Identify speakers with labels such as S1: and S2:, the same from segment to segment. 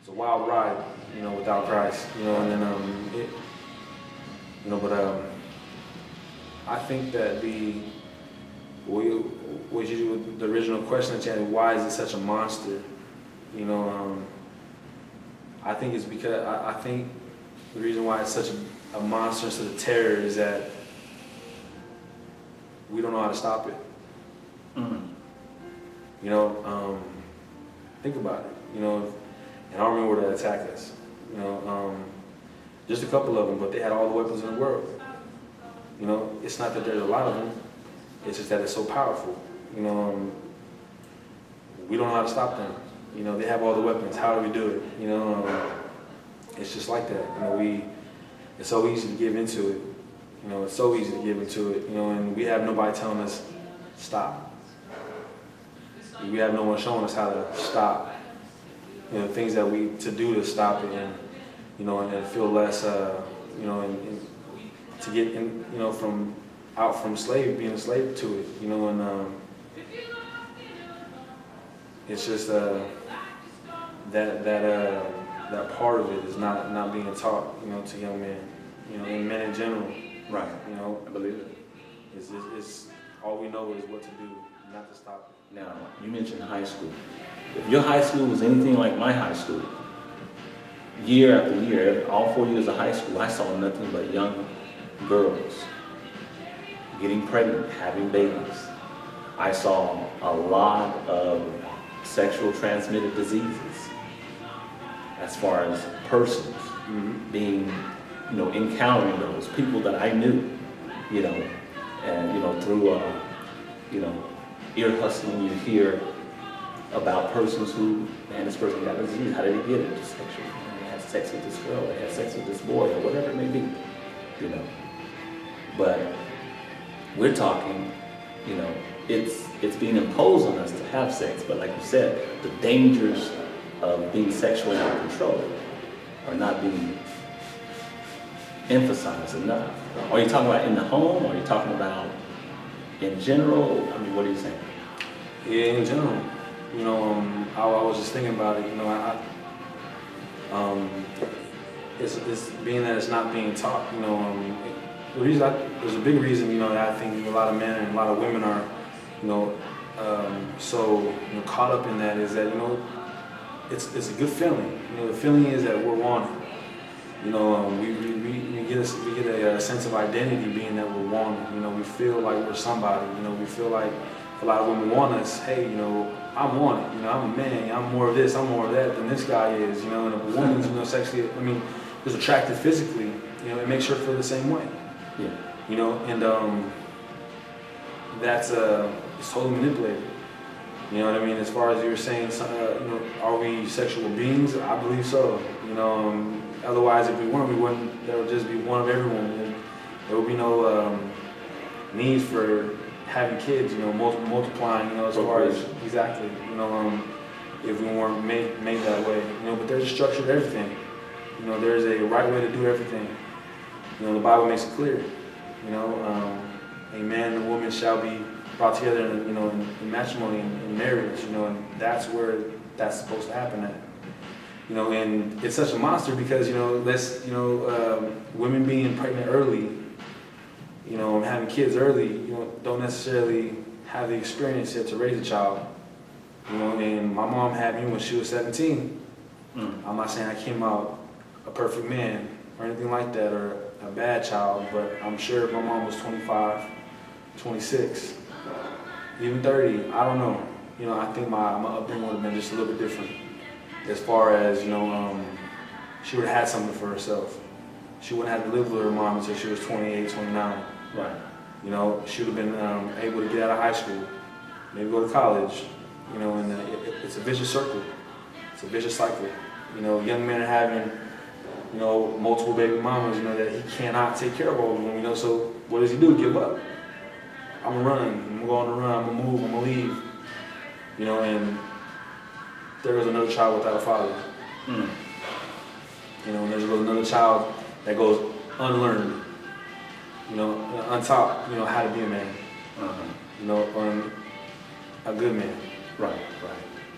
S1: it's a wild ride, without Christ, and then but I think that the original question that you had, why is it such a monster? I think it's because I think the reason why it's such a monster instead of terror is that we don't know how to stop it.
S2: Mm.
S1: Think about it. And I don't remember where they attacked us. Just a couple of them, but they had all the weapons in the world. It's not that there's a lot of them. It's just that it's so powerful. We don't know how to stop them. They have all the weapons. How do we do it? It's just like that. It's so easy to give into it. It's so easy to give into it. And we have nobody telling us stop. We have no one showing us how to stop. Things that we to do to stop it, and and feel less, and to get in, from being a slave to it, and it's just that part of it is not being taught, to young men, and men in general.
S2: Right. I believe it.
S1: It's all we know is what to do, not to stop it.
S2: Now, you mentioned high school. If your high school was anything like my high school, year after year, all 4 years of high school, I saw nothing but young girls getting pregnant, having babies. I saw a lot of sexual transmitted diseases as far as persons being, encountering those people that I knew, and, through, ear hustling, you hear about persons who, man, this person got a disease. How did he get it? Just sexual. They had sex with this girl. They had sex with this boy, or whatever it may be. But we're talking, it's being imposed on us to have sex. But like you said, the dangers of being sexually out of control are not being emphasized enough. Are you talking about in the home? Or are you talking about in general? I mean, what are you saying?
S1: Yeah, in general. I was just thinking about it. It's being that it's not being taught. There's a big reason. That I think a lot of men and a lot of women are, so caught up in that is that it's a good feeling. The feeling is that we're wanted. We get a sense of identity being that we're wanted. We feel like we're somebody. We feel like a lot of women want us. Hey, I'm wanted. I'm a man. I'm more of this. I'm more of that than this guy is. And if a woman's sexually, is attractive physically, it makes her feel the same way.
S2: Yeah.
S1: And that's it's totally manipulated. As far as you were saying, are we sexual beings? I believe so. Otherwise, if we weren't, there would just be one of everyone. There would be no need for having kids, multiplying, as far as exactly, if we weren't made that way, but there's a structure to everything. There's a right way to do everything. The Bible makes it clear. A man and a woman shall be brought together, in matrimony and in marriage, and that's where that's supposed to happen at. And it's such a monster because, women being pregnant early, and having kids early, don't necessarily have the experience yet to raise a child. And my mom had me when she was 17. I'm not saying I came out a perfect man or anything like that, or a bad child, but I'm sure if my mom was 25, 26, even 30, I don't know. I think my upbringing would have been just a little bit different. As far as, she would have had something for herself. She wouldn't have to live with her mom until she was 28, 29.
S2: Right.
S1: She would have been able to get out of high school, maybe go to college, and it's a vicious circle. It's a vicious cycle. Young men are having, multiple baby mamas, that he cannot take care of all of them, so what does he do? Give up. I'm gonna run, I'm gonna go on the run, I'm gonna move, I'm gonna leave. And there was another child without a father. And there's another child that goes unlearned, untaught, how to be a man, or a good man.
S2: Right.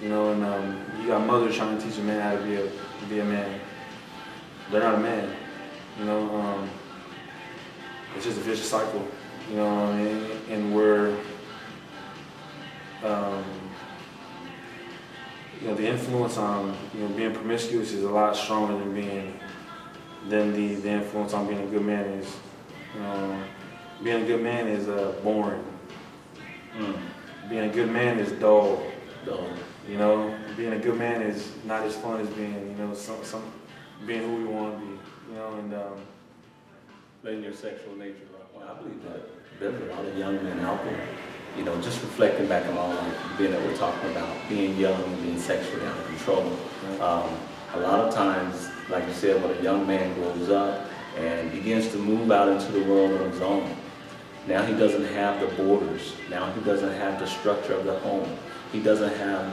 S1: You know, and you got mothers trying to teach a man how to be a man. They're not a man. You know, it's just a vicious cycle. You know, and we're, you know, the influence on, you know, being promiscuous is a lot stronger than the influence on being a good man is. Being a good man is boring. Being a good man is dull. You know, being a good man is not as fun as being, you know, some being who we want to be. You know, and
S2: letting your sexual nature run. Well, I believe that there's a lot of young men out there, you know, just reflecting back on all like being that we're talking about, being young and being sexually out of control. A lot of times, like you said, when a young man grows up and begins to move out into the world on his own, now he doesn't have the borders. Now he doesn't have the structure of the home. He doesn't have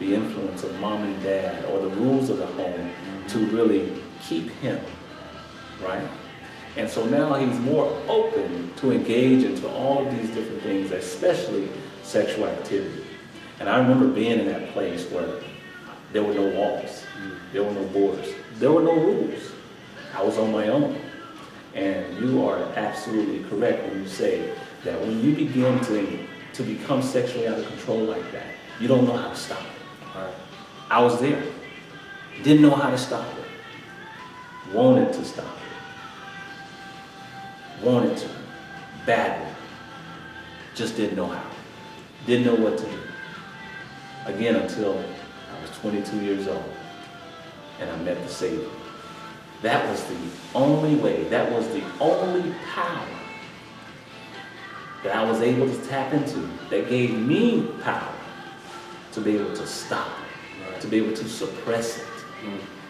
S2: the influence of mom and dad or the rules of the home to really keep him, right? And so now he's more open to engage into all of these different things, especially sexual activity. And I remember being in that place where there were no walls, there were no borders, there were no rules. I was on my own. And you are absolutely correct when you say that when you begin to become sexually out of control like that, you don't know how to stop it.
S1: Right.
S2: I was there. Didn't know how to stop it. Wanted to stop it. Wanted to. Badly. Just didn't know how. Didn't know what to do. Again, until I was 22 years old and I met the Savior. That was the only way, that was the only power that I was able to tap into that gave me power to be able to stop it, right, to be able to suppress it,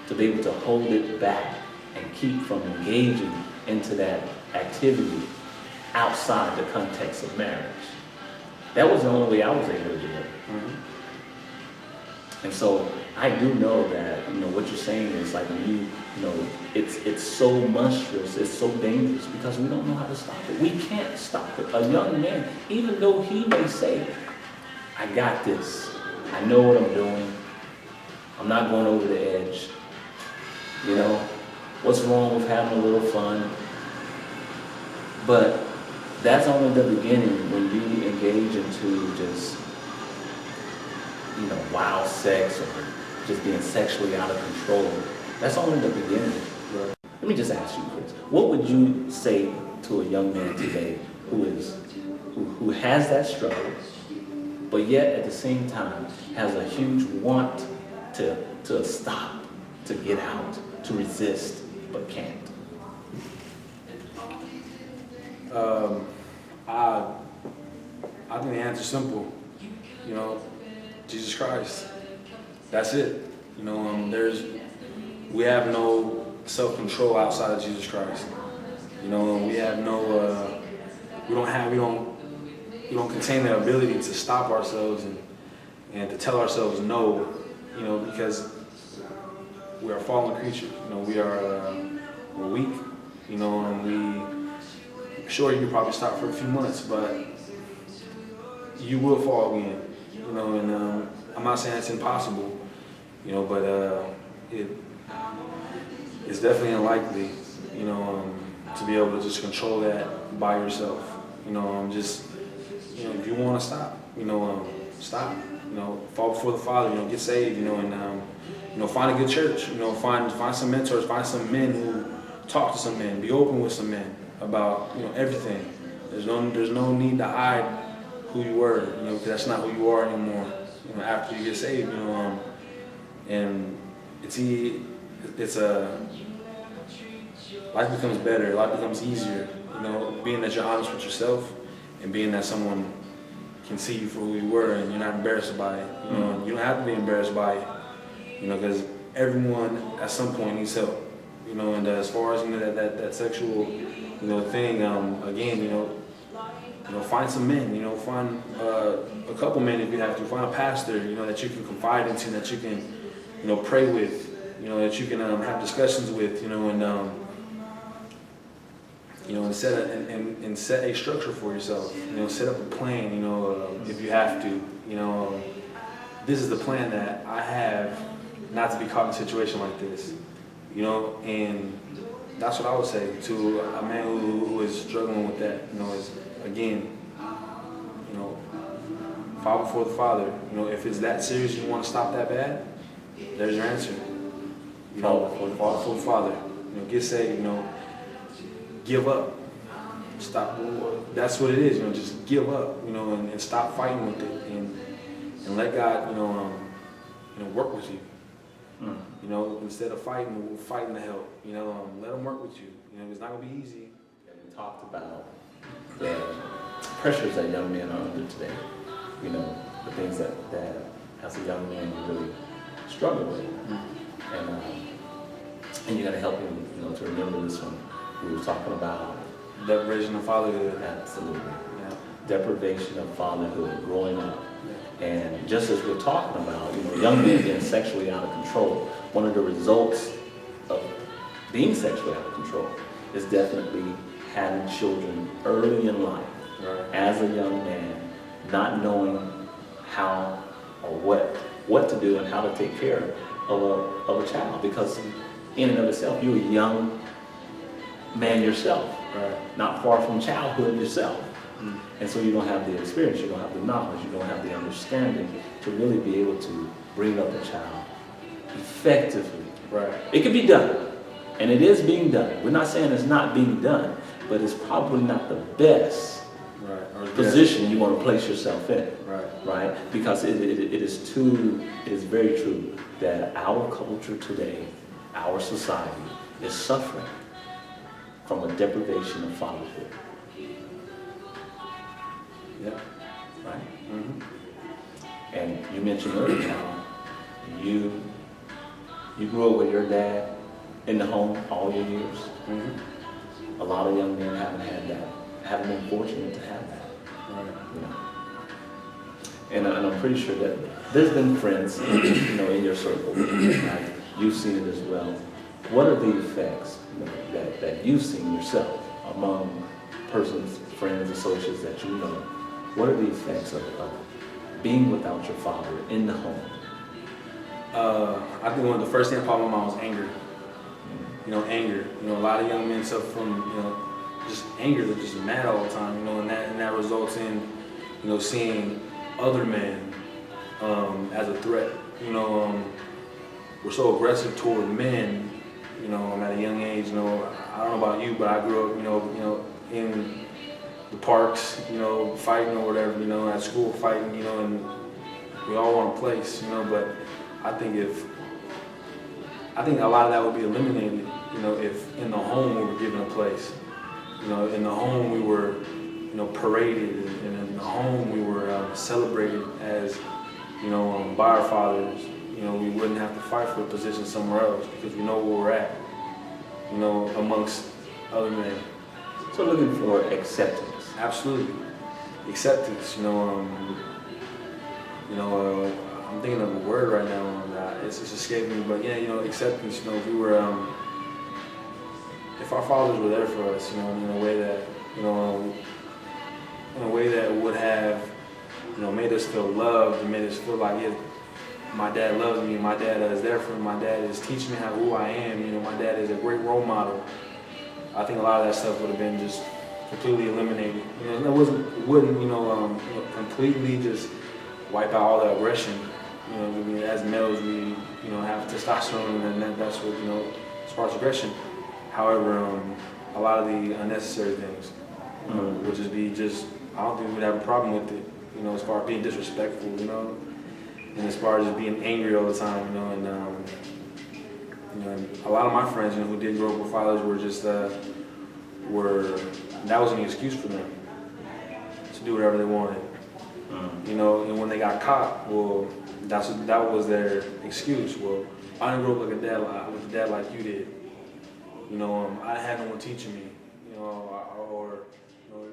S2: to be able to hold it back and keep from engaging into that activity outside the context of marriage. That was the only way I was able to do it. And so I do know that, you know, what you're saying is like when you know, it's so monstrous, it's so dangerous because we don't know how to stop it. We can't stop it. A young man, even though he may say, I got this, I know what I'm doing, I'm not going over the edge, you know, what's wrong with having a little fun? But that's only the beginning when you engage into just, you know, wild sex or just being sexually out of control. That's only the beginning. Right. Let me just ask you, Chris, what would you say to a young man today who has that struggle, but yet at the same time has a huge want to stop, to get out, to resist, but can't?
S1: I think the answer's simple. You know, Jesus Christ. That's it. You know, we have no self-control outside of Jesus Christ. You know, we have no, we don't contain the ability to stop ourselves and to tell ourselves no, you know, because we are fallen creatures. You know, we're weak, you know, and sure, you could probably stop for a few months, but you will fall again, you know, and I'm not saying it's impossible, you know, but it's definitely unlikely, you know, to be able to just control that by yourself. You know, just, you know, if you want to stop, you know, stop. You know, fall before the Father. You know, get saved. You know, and you know, find a good church. You know, find some mentors. Find some men who talk to some men. Be open with some men about, you know, everything. There's no need to hide who you were. You know, because that's not who you are anymore. You know, after you get saved. You know, and life becomes better, life becomes easier, you know, being that you're honest with yourself and being that someone can see you for who you were and you're not embarrassed by it, you know, and you don't have to be embarrassed by it, you know, because everyone at some point needs help, you know, and as far as, you know, that sexual, you know, thing, again, you know, find some men, you know, find a couple men if you have to, find a pastor, you know, that you can confide into, that you can, you know, pray with, you know, that you can have discussions with, you know, and you know, and set a structure for yourself. You know, set up a plan. You know, if you have to. You know, this is the plan that I have not to be caught in a situation like this, you know, and that's what I would say to a man who is struggling with that, you know, is again, you know, fall before the Father. You know, if it's that serious, you want to stop that bad, there's your answer. You know, fall before the Father. You know, get saved. You know, give up. Stop. That's what it is. You know, just give up. You know, and stop fighting with it, and let God, you know, work with you. You know, instead of fighting to help. You know, let Him work with you. You know, it's not gonna be easy.
S2: We talked about the pressures that young men are under today. You know, the things that as a young man you really struggle with, and you got to help him, you know, to remember this one. We were talking about
S1: deprivation of fatherhood.
S2: Absolutely.
S1: Yeah.
S2: Deprivation of fatherhood, growing up. And just as we're talking about, you know, young men being sexually out of control, one of the results of being sexually out of control is definitely having children early in life.
S1: Right.
S2: As a young man, not knowing how or what to do and how to take care of a child, because in and of itself, you're a young man yourself,
S1: Right.
S2: not far from childhood yourself. And so you don't have the experience, you don't have the knowledge, you don't have the understanding to really be able to bring up a child effectively.
S1: Right.
S2: It can be done, and it is being done. We're not saying it's not being done, but it's probably not the best
S1: Right.
S2: position you want to place yourself in.
S1: Right.
S2: Right? Because it is very true that our culture today, our society, is suffering from a deprivation of fatherhood.
S1: Yeah.
S2: Right?
S1: Mm-hmm.
S2: And you mentioned earlier how you grew up with your dad in the home all your years.
S1: Mm-hmm.
S2: A lot of young men haven't had that, haven't been fortunate to have that.
S1: Right.
S2: You know. And I'm pretty sure that there's been friends, you know, in your circle, right? You've seen it as well. What are the effects, you know, that you've seen yourself among persons, friends, associates that you know? What are the effects of being without your father in the home?
S1: I think one of the first things that popped in my mind was anger. You know, anger. You know, a lot of young men suffer from, you know, just anger. They're just mad all the time. You know, and that results in, you know, seeing other men as a threat. You know, we're so aggressive toward men. You know, at a young age. You know, I don't know about you, but I grew up, you know, in the parks, you know, fighting or whatever. You know, at school fighting. You know, and we all want a place. You know, but I think a lot of that would be eliminated. You know, if in the home we were given a place. You know, in the home we were, you know, paraded, and in the home we were celebrated as, you know, by our fathers. You know, we wouldn't have to fight for a position somewhere else because we know where we're at. You know, amongst other men.
S2: So looking for acceptance.
S1: Absolutely, acceptance. You know, I'm thinking of a word right now. It's just escaping me, but yeah, you know, acceptance. You know, if we were, if our fathers were there for us, you know, in a way that, you know, in a way that would have, you know, made us feel loved and made us feel like, yeah, my dad loves me, my dad is there for me, my dad is teaching me who I am, you know, my dad is a great role model. I think a lot of that stuff would have been just completely eliminated. You know, and it wouldn't, you know, completely just wipe out all the aggression. You know, I mean, as males, we, you know, have testosterone, and that's what, you know, as far as aggression. However, a lot of the unnecessary things, you know, would just be I don't think we'd have a problem with it, you know, as far as being disrespectful, you know, and as far as just being angry all the time, you know, and, you know, and a lot of my friends, you know, who did grow up with fathers were just, that was an excuse for them to do whatever they wanted, you know, and when they got caught, well, that was their excuse. Well, I didn't grow up with a dad like you did. You know, I had no one teaching me. You know, or you know,